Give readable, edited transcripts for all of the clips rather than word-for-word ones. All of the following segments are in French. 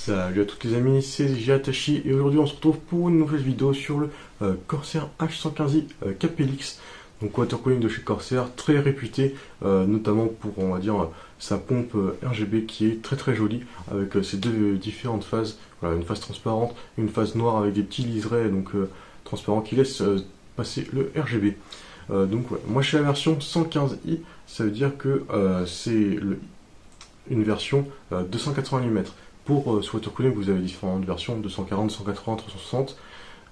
Salut à tous les amis, c'est Jatachi et aujourd'hui on se retrouve pour une nouvelle vidéo sur le Corsair H115i KPLX, donc watercooling de chez Corsair, très réputé, notamment pour on va dire sa pompe RGB qui est très très jolie avec ses deux différentes phases, voilà, une phase transparente et une phase noire avec des petits liserés donc transparents qui laissent passer le RGB. Donc ouais, moi je suis la version 115i, ça veut dire que une version 280 mm. Pour ce watercooling, vous avez différentes versions, 240, 180, 360.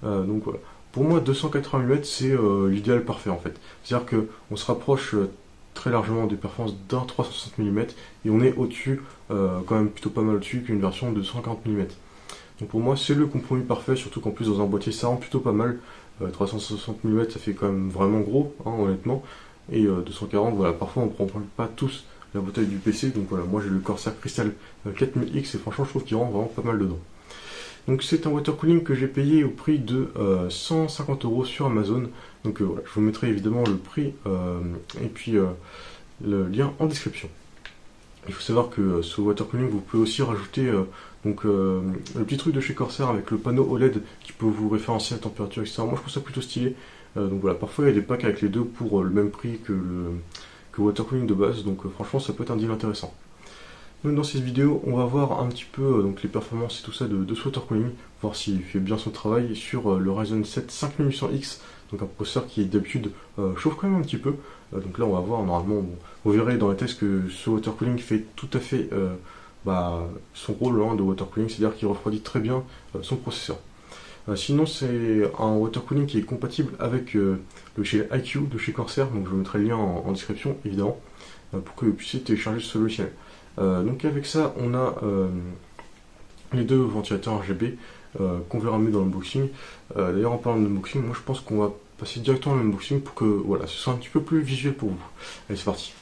Donc voilà. Pour moi, 280 mm, c'est l'idéal parfait en fait. C'est-à-dire qu'on se rapproche très largement des performances d'un 360 mm et on est au-dessus, quand même plutôt pas mal au-dessus qu'une version de 140 mm. Donc pour moi, c'est le compromis parfait, surtout qu'en plus dans un boîtier ça rend plutôt pas mal. 360 mm, ça fait quand même vraiment gros, hein, honnêtement. Et 240, voilà, parfois on prend pas tous la bouteille du PC. Donc voilà, moi j'ai le Corsair Crystal 4000X et franchement je trouve qu'il rentre vraiment pas mal dedans. Donc c'est un watercooling que j'ai payé au prix de 150 euros sur Amazon. Donc voilà, je vous mettrai évidemment le prix et puis le lien en description. Il faut savoir que ce watercooling, vous pouvez aussi rajouter le petit truc de chez Corsair avec le panneau OLED qui peut vous référencier la température, etc. Moi je trouve ça plutôt stylé. Donc voilà, parfois il y a des packs avec les deux pour le même prix que le watercooling de base. Donc franchement ça peut être un deal intéressant. Donc dans cette vidéo, on va voir un petit peu donc les performances et tout ça de ce watercooling, voir s'il fait bien son travail sur le Ryzen 7 5800X, donc un processeur qui d'habitude chauffe quand même un petit peu. Donc là on va voir normalement, bon, vous verrez dans les tests que ce watercooling fait tout à fait son rôle de watercooling, c'est-à-dire qu'il refroidit très bien son processeur. Sinon c'est un watercooling qui est compatible avec le logiciel iQ de chez Corsair, donc je vous mettrai le lien en description évidemment, pour que vous puissiez télécharger ce logiciel. Donc avec ça, on a les deux ventilateurs RGB qu'on verra mieux dans l'unboxing. D'ailleurs, en parlant de l'unboxing, moi je pense qu'on va passer directement à l'unboxing pour que voilà, ce soit un petit peu plus visuel pour vous. Allez, c'est parti.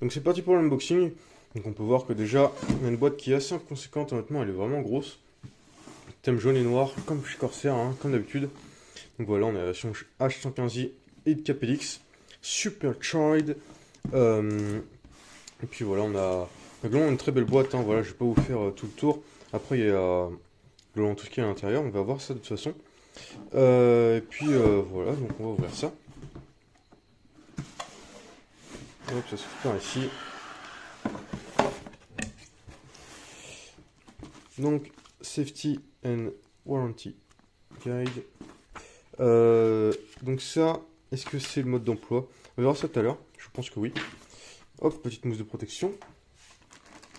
Donc c'est parti pour l'unboxing. Donc on peut voir que déjà, il y a une boîte qui est assez conséquente, honnêtement, elle est vraiment grosse. Thème jaune et noir, comme chez Corsair, hein, comme d'habitude. Donc voilà, on a la version H115i et de KPLX, Supercharged. Et puis voilà, on a globalement une très belle boîte, hein, voilà, je vais pas vous faire tout le tour. Après, il y a globalement tout ce qui est à l'intérieur, on va voir ça de toute façon. Et puis voilà, donc on va ouvrir ça. Hop, ça se fait par ici. Donc, Safety and Warranty Guide. Donc ça, est-ce que c'est le mode d'emploi? On verra ça tout à l'heure, je pense que oui. Hop, petite mousse de protection.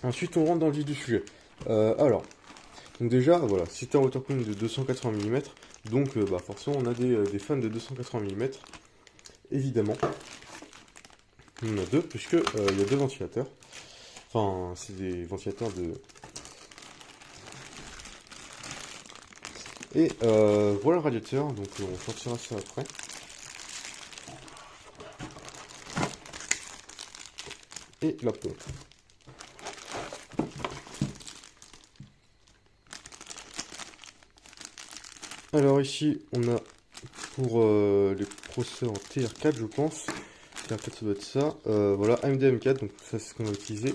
Ensuite, on rentre dans le vif du sujet. Alors, donc déjà, voilà, c'est un watercooling de 280 mm, donc forcément on a des fans de 280 mm, évidemment. On en a deux, puisque il y a deux ventilateurs. Enfin, c'est des ventilateurs de... Et voilà le radiateur, donc on sortira ça après. Et la pompe. Alors ici, on a pour les processeurs TR4, je pense. TR4, ça doit être ça. Voilà, AMD M4, donc ça c'est ce qu'on va utiliser.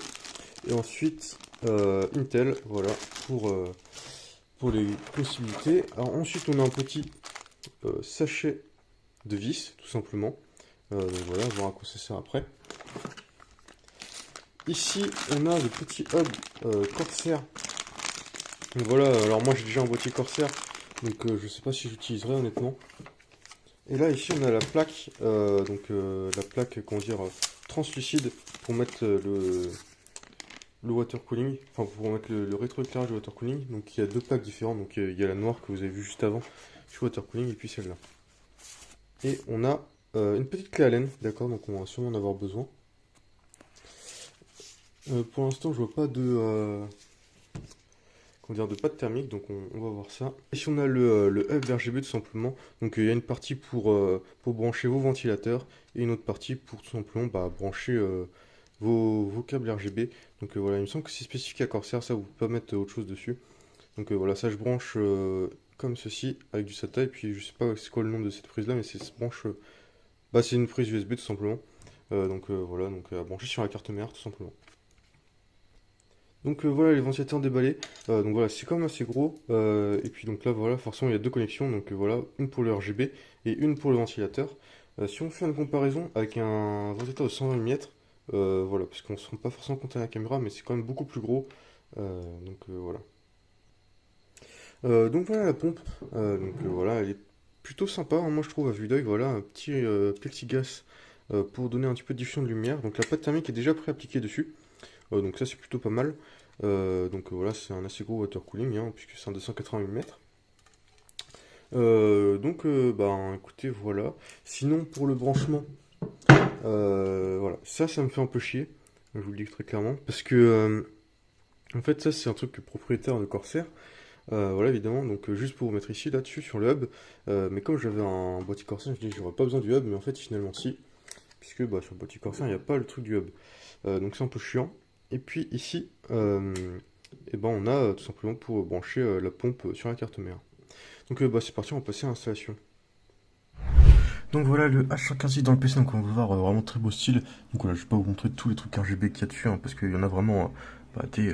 Et ensuite, Intel, voilà, pour les possibilités. Alors ensuite, on a un petit sachet de vis, tout simplement. Donc voilà, on verra à quoi ça sert après. Ici, on a le petit hub Corsair. Donc voilà, alors moi j'ai déjà un boîtier Corsair, donc je sais pas si j'utiliserai honnêtement. Et là ici on a la plaque, la plaque comment dire translucide pour mettre le water cooling, enfin pour mettre le rétroéclairage du water cooling. Donc il y a deux plaques différentes, donc il y a la noire que vous avez vue juste avant sur water cooling et puis celle-là. Et on a une petite clé Allen, d'accord, donc on va sûrement en avoir besoin. Pour l'instant je vois pas de de pâte thermique, donc on va voir ça. Ici on a le hub RGB tout simplement, donc il y a une partie pour brancher vos ventilateurs et une autre partie pour tout simplement brancher vos câbles RGB. Donc voilà, il me semble que c'est spécifique à Corsair, ça vous peut pas mettre autre chose dessus. Donc voilà, ça je branche comme ceci avec du SATA, et puis je sais pas c'est quoi le nom de cette prise là, mais c'est branche, c'est une prise USB tout simplement. Voilà, donc à brancher sur la carte mère tout simplement. Donc voilà les ventilateurs déballés. Donc voilà, c'est quand même assez gros. Et puis donc là voilà, forcément il y a deux connexions. Donc voilà, une pour le RGB et une pour le ventilateur. Si on fait une comparaison avec un ventilateur de 120 mm, voilà, parce qu'on ne se rend pas forcément compte à la caméra, mais c'est quand même beaucoup plus gros. Voilà. Donc voilà la pompe. Voilà, elle est plutôt sympa, hein, moi je trouve à vue d'œil. Voilà, un petit plexiglas pour donner un petit peu de diffusion de lumière. Donc la pâte thermique est déjà pré-appliquée dessus. Donc ça c'est plutôt pas mal. Voilà, c'est un assez gros water cooling, hein, puisque c'est un 280 mm. Écoutez, voilà. Sinon, pour le branchement, voilà, ça me fait un peu chier. Je vous le dis très clairement. Parce que, en fait, ça, c'est un truc propriétaire de Corsair. Voilà, évidemment. Donc, juste pour vous mettre ici, là-dessus, sur le hub. Mais comme j'avais un boîtier Corsair, je me dis que j'aurais pas besoin du hub. Mais en fait, finalement, si. Puisque, sur le boîtier Corsair, il n'y a pas le truc du hub. Donc, c'est un peu chiant. Et puis, ici, on a tout simplement pour brancher la pompe sur la carte mère. Donc c'est parti, on va passer à l'installation. Donc voilà le H115i dans le PC, donc on va voir vraiment très beau style. Donc voilà, je vais pas vous montrer tous les trucs RGB qu'il y a dessus, hein, parce qu'il y en a vraiment des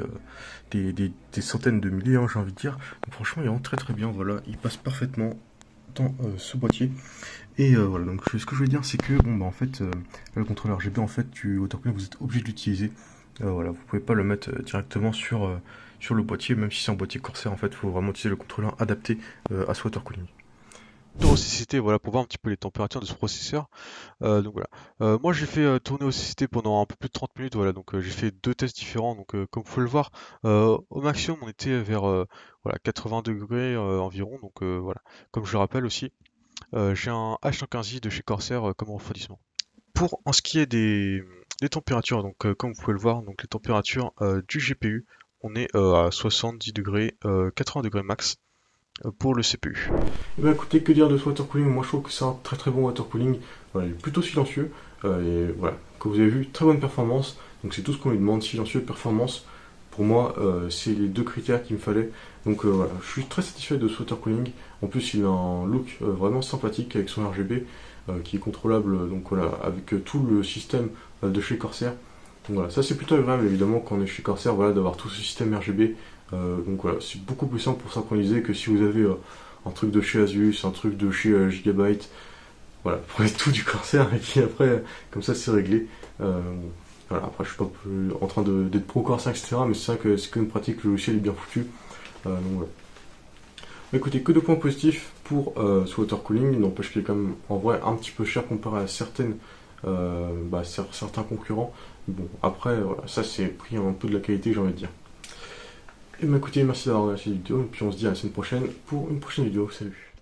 centaines de milliers, hein, j'ai envie de dire. Donc franchement, il est vraiment très très bien, voilà, il passe parfaitement dans ce boîtier. Et voilà, donc ce que je veux dire, c'est que en fait, le contrôleur RGB, en fait, autocooling, vous êtes obligé de l'utiliser. Voilà, vous pouvez pas le mettre directement sur le boîtier, même si c'est un boîtier Corsair, en fait, il faut vraiment utiliser le contrôleur adapté à ce water cooling. OCCT, voilà, pour voir un petit peu les températures de ce processeur. Donc voilà. Moi j'ai fait tourner OCCT pendant un peu plus de 30 minutes, voilà, donc j'ai fait deux tests différents, donc comme vous pouvez le voir, au maximum on était vers voilà, 80 degrés environ, donc voilà. Comme je le rappelle aussi, j'ai un H115i de chez Corsair comme refroidissement. Pour en ce qui est des températures, donc comme vous pouvez le voir, donc les températures du GPU, on est à 70 degrés, 80 degrés max pour le CPU. Eh ben, écoutez, que dire de ce water cooling? Moi je trouve que c'est un très très bon water cooling. Voilà, il est plutôt silencieux. Et voilà, comme vous avez vu, très bonne performance. Donc c'est tout ce qu'on lui demande, silencieux, performance. Pour moi, c'est les deux critères qu'il me fallait. Donc voilà, je suis très satisfait de ce water cooling. En plus, il a un look vraiment sympathique avec son RGB qui est contrôlable. Donc voilà, avec tout le système de chez Corsair. Donc voilà, ça c'est plutôt agréable évidemment quand on est chez Corsair, voilà, d'avoir tout ce système RGB. Donc voilà, c'est beaucoup plus simple pour synchroniser que si vous avez un truc de chez Asus, un truc de chez Gigabyte. Voilà, prenez tout du Corsair et puis après, comme ça c'est réglé. Voilà, après je suis pas en train d'être pro Corsair, etc. Mais c'est vrai que c'est quand même pratique, le logiciel est bien foutu. Voilà. Écoutez, que de points positifs pour ce water cooling, il n'empêche qu'il est quand même en vrai un petit peu cher comparé à certains concurrents. Bon, après, voilà, ça c'est pris un peu de la qualité, j'ai envie de dire. Et bien écoutez, merci d'avoir regardé cette vidéo, et puis on se dit à la semaine prochaine pour une prochaine vidéo. Salut!